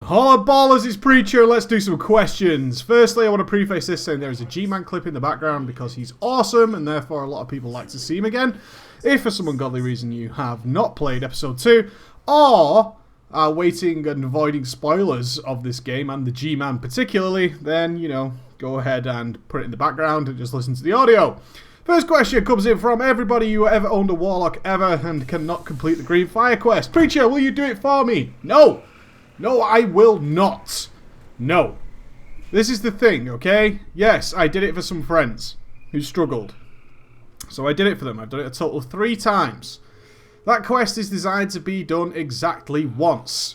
Holla ballers, it's Preacher. Let's do some questions. Firstly, I want to preface this saying there is a G-Man clip in the background because he's awesome and therefore a lot of people like to see him again. If for some ungodly reason you have not played episode 2 or are waiting and avoiding spoilers of this game and the G-Man particularly, then, you know, go ahead and put it in the background and just listen to the audio. First question comes in from everybody who ever owned a Warlock ever and cannot complete the Green Fire quest. Preacher, will you do it for me? No! No, I will not. No. This is the thing, okay? Yes, I did it for some friends who struggled. So I did it for them. I've done it a total of 3 times. That quest is designed to be done exactly once.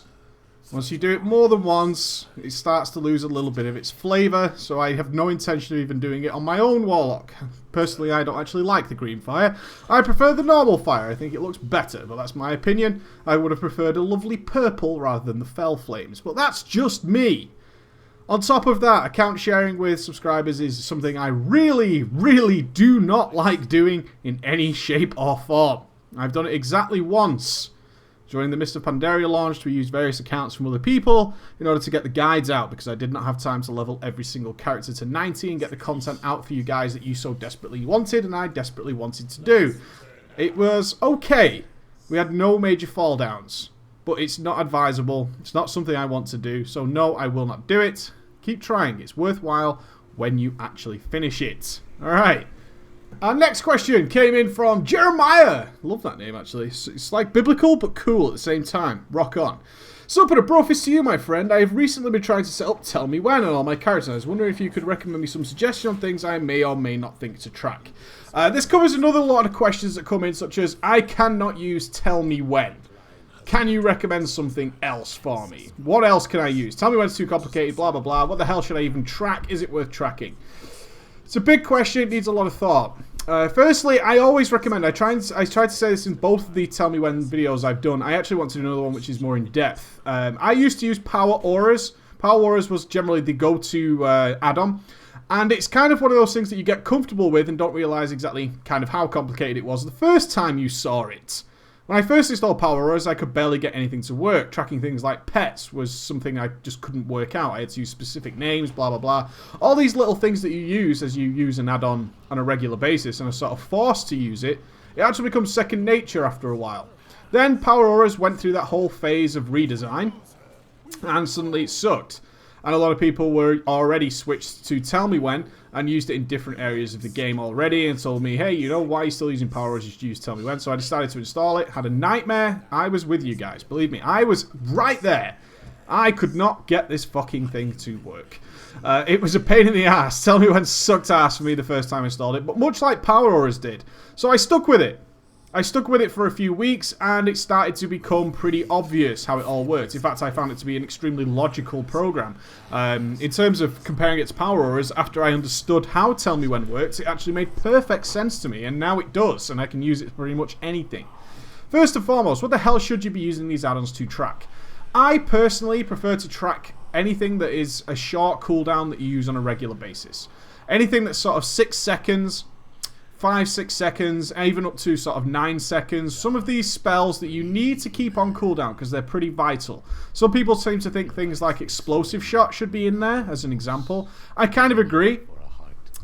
Once you do it more than once, it starts to lose a little bit of its flavour, so I have no intention of even doing it on my own Warlock. Personally, I don't actually like the green fire. I prefer the normal fire. I think it looks better, but that's my opinion. I would have preferred a lovely purple rather than the fell flames, but that's just me. On top of that, account sharing with subscribers is something I really, really do not like doing in any shape or form. I've done it exactly once. During the Mist of Pandaria launch, we used various accounts from other people in order to get the guides out because I did not have time to level every single character to 90 and get the content out for you guys that you so desperately wanted and I desperately wanted to do. It was okay. We had no major fall downs, but it's not advisable. It's not something I want to do, so no, I will not do it. Keep trying. It's worthwhile when you actually finish it. Alright. Our next question came in from Jeremiah. Love that name, actually. It's like biblical, but cool at the same time. Rock on. So, put a brofist to you, my friend. I have recently been trying to set up Tell Me When on all my characters. I was wondering if you could recommend me some suggestions on things I may or may not think to track. This covers another lot of questions that come in, such as, I cannot use Tell Me When. Can you recommend something else for me? What else can I use? Tell me when it's too complicated, blah, blah, blah. What the hell should I even track? Is it worth tracking? It's a big question. It needs a lot of thought. Firstly, I always recommend, I tried to say this in both of the Tell Me When videos I've done. I actually want to do another one which is more in depth. I used to use Power Auras. Power Auras was generally the go-to add-on. And it's kind of one of those things that you get comfortable with and don't realise exactly kind of how complicated it was the first time you saw it. When I first installed Power Auras, I could barely get anything to work. Tracking things like pets was something I just couldn't work out. I had to use specific names, blah, blah, blah. All these little things that you use as you use an add-on on a regular basis and are sort of forced to use it, it actually becomes second nature after a while. Then Power Auras went through that whole phase of redesign, and suddenly it sucked. And a lot of people were already switched to Tell Me When and used it in different areas of the game already and told me, hey, you know, why are you still using Power Auras? You should use Tell Me When. So I decided to install it. Had a nightmare. I was with you guys. Believe me, I was right there. I could not get this fucking thing to work. It was a pain in the ass. Tell Me When sucked ass for me the first time I installed it, but much like Power Auras did. So I stuck with it. I stuck with it for a few weeks, and it started to become pretty obvious how it all works. In fact, I found it to be an extremely logical program. In terms of comparing it to Power Auras, after I understood how Tell Me When works, it actually made perfect sense to me, and now it does, and I can use it for pretty much anything. First and foremost, what the hell should you be using these add-ons to track? I personally prefer to track anything that is a short cooldown that you use on a regular basis. Anything that's sort of 6 seconds... 5-6 seconds, even up to sort of 9 seconds. Some of these spells that you need to keep on cooldown because they're pretty vital. Some people seem to think things like Explosive Shot should be in there, as an example. I kind of agree.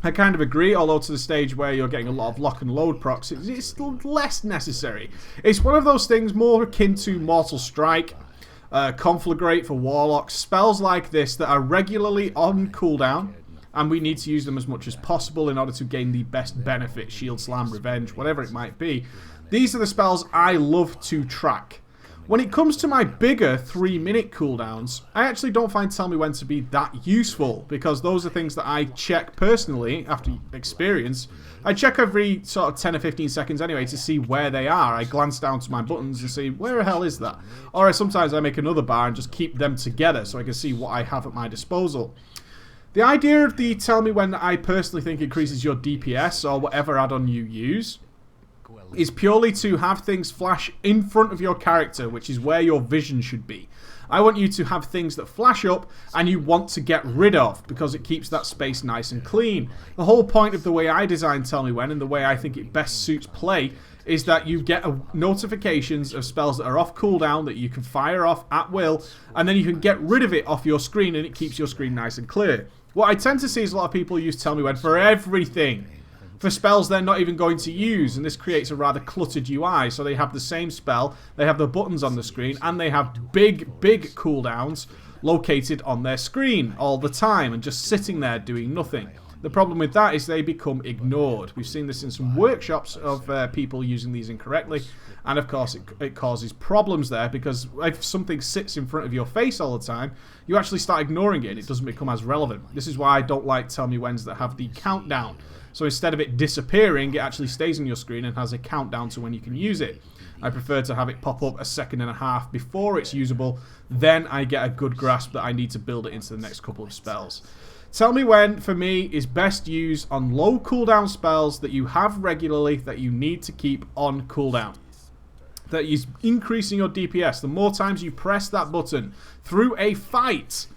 Although to the stage where you're getting a lot of lock and load procs, it's less necessary. It's one of those things more akin to Mortal Strike, Conflagrate for Warlocks, spells like this that are regularly on cooldown, and we need to use them as much as possible in order to gain the best benefit. Shield Slam, Revenge, whatever it might be. These are the spells I love to track. When it comes to my bigger 3-minute cooldowns, I actually don't find Tell Me When to be that useful, because those are things that I check personally after experience. I check every sort of 10 or 15 seconds anyway to see where they are. I glance down to my buttons and see, where the hell is that? Or sometimes I make another bar and just keep them together so I can see what I have at my disposal. The idea of the Tell Me When that I personally think increases your DPS or whatever add-on you use is purely to have things flash in front of your character, which is where your vision should be. I want you to have things that flash up and you want to get rid of because it keeps that space nice and clean. The whole point of the way I design Tell Me When and the way I think it best suits play is that you get notifications of spells that are off cooldown that you can fire off at will, and then you can get rid of it off your screen, and it keeps your screen nice and clear. What I tend to see is a lot of people use Tell Me When for everything. For spells they're not even going to use, and this creates a rather cluttered UI. So they have the same spell, they have the buttons on the screen, and they have big cooldowns located on their screen all the time and just sitting there doing nothing. The problem with that is they become ignored. We've seen this in some workshops of people using these incorrectly, and of course it causes problems there, because if something sits in front of your face all the time, you actually start ignoring it and it doesn't become as relevant. This is why I don't like Tell Me Whens that have the countdown. So instead of it disappearing, it actually stays on your screen and has a countdown to when you can use it. I prefer to have it pop up a second and a half before it's usable. Then I get a good grasp that I need to build it into the next couple of spells. Tell Me When, for me, is best used on low cooldown spells that you have regularly that you need to keep on cooldown. That is increasing your DPS. The more times you press that button through a fight,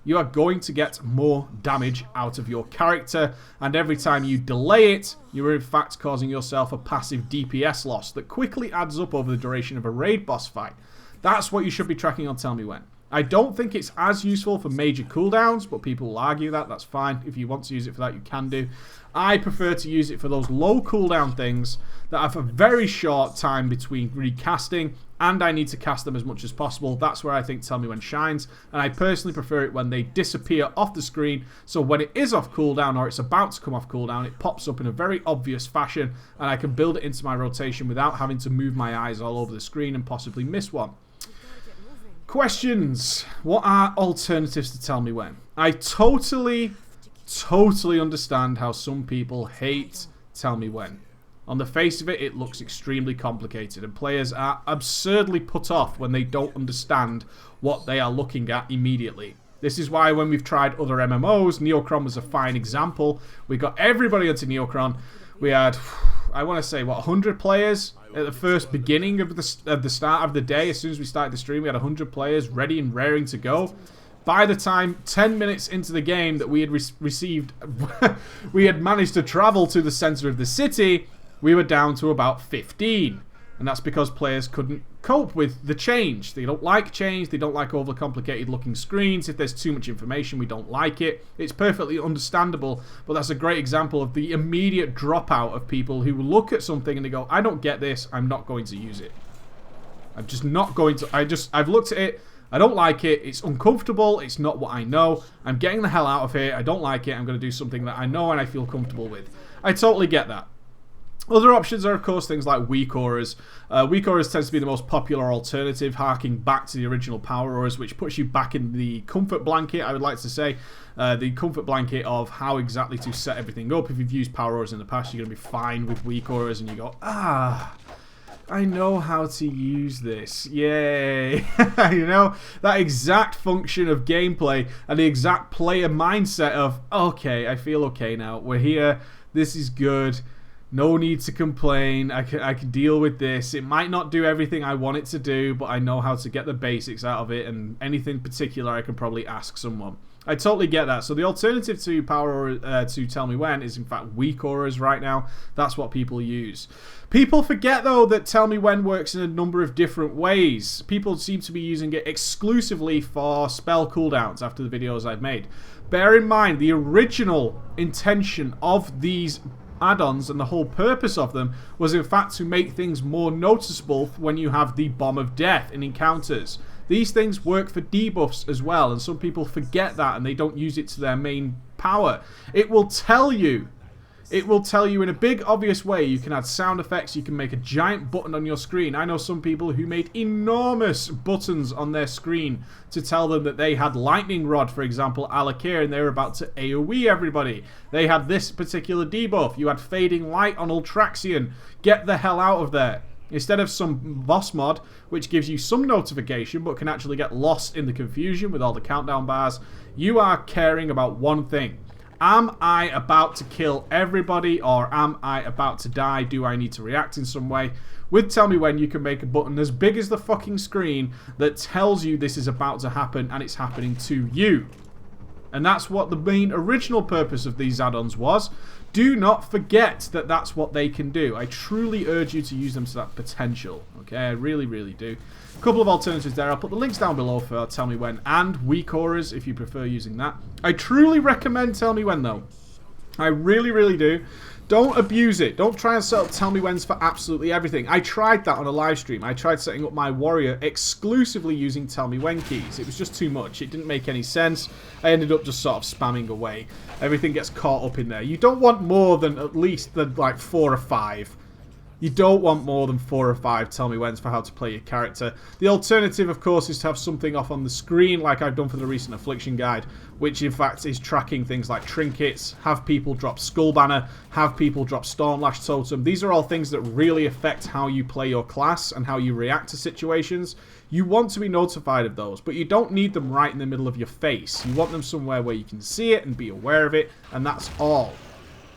you are going to get more damage out of your character, and every time you delay it, you're in fact causing yourself a passive DPS loss that quickly adds up over the duration of a raid boss fight. That's what you should be tracking on Tell Me When. I don't think it's as useful for major cooldowns, but people will argue that. That's fine. If you want to use it for that, you can do. I prefer to use it for those low cooldown things that have a very short time between recasting, and I need to cast them as much as possible. That's where I think Tell Me When shines, and I personally prefer it when they disappear off the screen, so when it is off cooldown or it's about to come off cooldown, it pops up in a very obvious fashion, and I can build it into my rotation without having to move my eyes all over the screen and possibly miss one. Questions. What are alternatives to Tell Me When? I totally understand how some people hate Tell Me When. On the face of it, it looks extremely complicated, and players are absurdly put off when they don't understand what they are looking at immediately. This is why when we've tried other MMOs, Neocron was a fine example. We got everybody onto Neocron. We had, I want to say, what, 100 players at the first beginning of the start of the day. As soon as we started the stream, we had 100 players ready and raring to go. By the time 10 minutes into the game that we had received, we had managed to travel to the center of the city, we were down to about 15. And that's because players couldn't cope with the change. They don't like change. They don't like overcomplicated looking screens. If there's too much information, we don't like it. It's perfectly understandable, but that's a great example of the immediate dropout of people who look at something and they go, I don't get this. I'm not going to use it. I'm just not going to. I've looked at it. I don't like it. It's uncomfortable. It's not what I know. I'm getting the hell out of here. I don't like it. I'm going to do something that I know and I feel comfortable with. I totally get that. Other options are, of course, things like weak auras. Weak auras tends to be the most popular alternative, harking back to the original power auras, which puts you back in the comfort blanket, I would like to say. The comfort blanket of how exactly to set everything up. If you've used power auras in the past, you're going to be fine with weak auras, and you go, I know how to use this. Yay. You know, that exact function of gameplay and the exact player mindset of, okay, I feel okay now. We're here. This is good. No need to complain. I can deal with this. It might not do everything I want it to do, but I know how to get the basics out of it, and anything particular I can probably ask someone. I totally get that. So the alternative to to Tell Me When is in fact weak auras right now. That's what people use. People forget though that Tell Me When works in a number of different ways. People seem to be using it exclusively for spell cooldowns after the videos I've made. Bear in mind the original intention of these add-ons and the whole purpose of them was in fact to make things more noticeable when you have the Bomb of Death in encounters. These things work for debuffs as well, and some people forget that and they don't use it to their main power. It will tell you in a big obvious way. You can add sound effects, you can make a giant button on your screen. I know some people who made enormous buttons on their screen to tell them that they had Lightning Rod, for example, Alakir, and they were about to AoE everybody. They had this particular debuff. You had Fading Light on Ultraxian. Get the hell out of there. Instead of some boss mod, which gives you some notification but can actually get lost in the confusion with all the countdown bars, you are caring about one thing. Am I about to kill everybody, or am I about to die? Do I need to react in some way? With Tell Me When, you can make a button as big as the fucking screen that tells you this is about to happen and it's happening to you. And that's what the main original purpose of these add-ons was. Do not forget that that's what they can do. I truly urge you to use them to that potential. Okay, I really, really do. A couple of alternatives there. I'll put the links down below for Tell Me When and Weak Auras if you prefer using that. I truly recommend Tell Me When though. I really, really do. Don't abuse it. Don't try and set up Tell Me Whens for absolutely everything. I tried that on a live stream. I tried setting up my warrior exclusively using Tell Me When keys. It was just too much. It didn't make any sense. I ended up just sort of spamming away. Everything gets caught up in there. You don't want more than at least like 4 or 5. You don't want more than 4 or 5 Tell Me Whens for how to play your character. The alternative, of course, is to have something off on the screen like I've done for the recent Affliction Guide, which in fact is tracking things like trinkets, have people drop Skull Banner, have people drop Stormlash Totem. These are all things that really affect how you play your class and how you react to situations. You want to be notified of those, but you don't need them right in the middle of your face. You want them somewhere where you can see it and be aware of it, and that's all.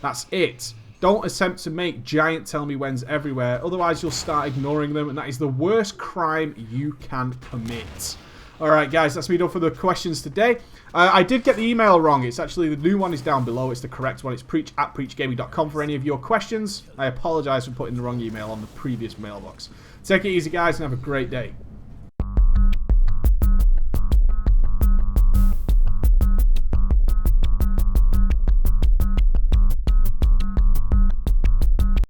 That's it. Don't attempt to make giant Tell Me Whens everywhere, otherwise you'll start ignoring them, and that is the worst crime you can commit. Alright guys, that's me done for the questions today. I did get the email wrong. It's actually, the new one is down below. It's the correct one. It's preach@preachgaming.com for any of your questions. I apologise for putting the wrong email on the previous mailbox. Take it easy guys and have a great day.